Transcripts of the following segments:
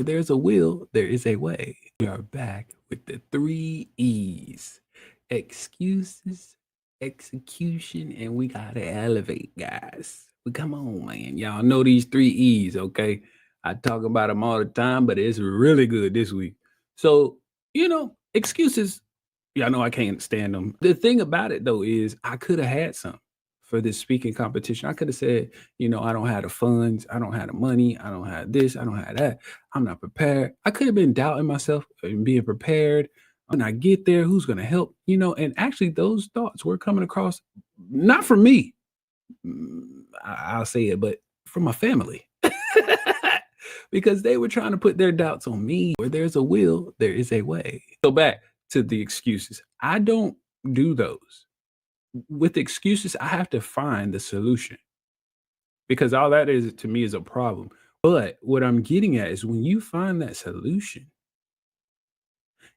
Where there's a will, there is a way. We are back with the three E's: excuses, execution, and we gotta elevate, guys. But come on, man. Y'all know these three E's, okay? I talk about them all the time, but it's really good this week. So, excuses, y'all know I can't stand them. The thing about it, though, is I could have had some for this speaking competition. I could have said, I don't have the funds, I don't have the money, I don't have this, I don't have that. I'm not prepared. I could have been doubting myself and being prepared. When I get there, who's going to help? And actually, those thoughts were coming across not from me. I'll say it, but from my family. Because they were trying to put their doubts on me. Where there's a will, there is a way. So back to the excuses. I don't do those. With excuses, I have to find the solution because all that is to me is a problem. But what I'm getting at is when you find that solution,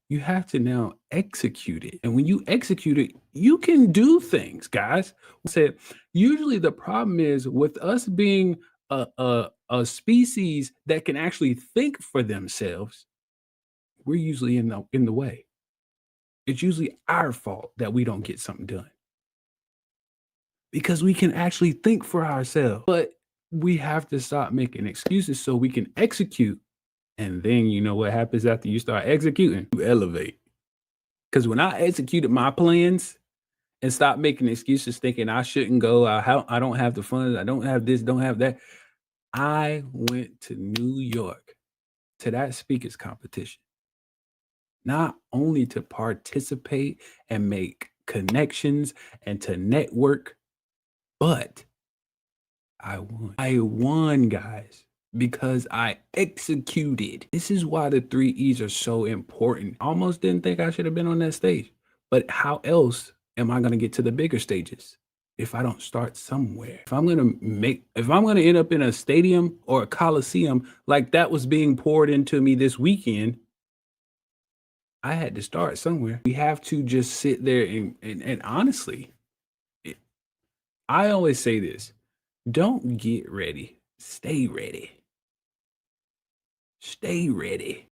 you have to now execute it. And when you execute it, you can do things, guys. Said usually the problem is with us being a species that can actually think for themselves, we're usually in the way. It's usually our fault that we don't get something done because we can actually think for ourselves. But we have to stop making excuses so we can execute. And then you know what happens after you start executing? You elevate. Because when I executed my plans and stopped making excuses thinking I shouldn't go, I don't have the funds, I don't have this, don't have that, I went to New York to that speakers competition, not only to participate and make connections and to network, but I won. I won, guys, because I executed. This is why the three E's are so important. Almost didn't think I should have been on that stage. But how else am I going to get to the bigger stages if I don't start somewhere? If I'm going to end up in a stadium or a coliseum like that was being poured into me this weekend, I had to start somewhere. We have to just sit there and honestly, I always say this. Don't get ready. Stay ready. Stay ready.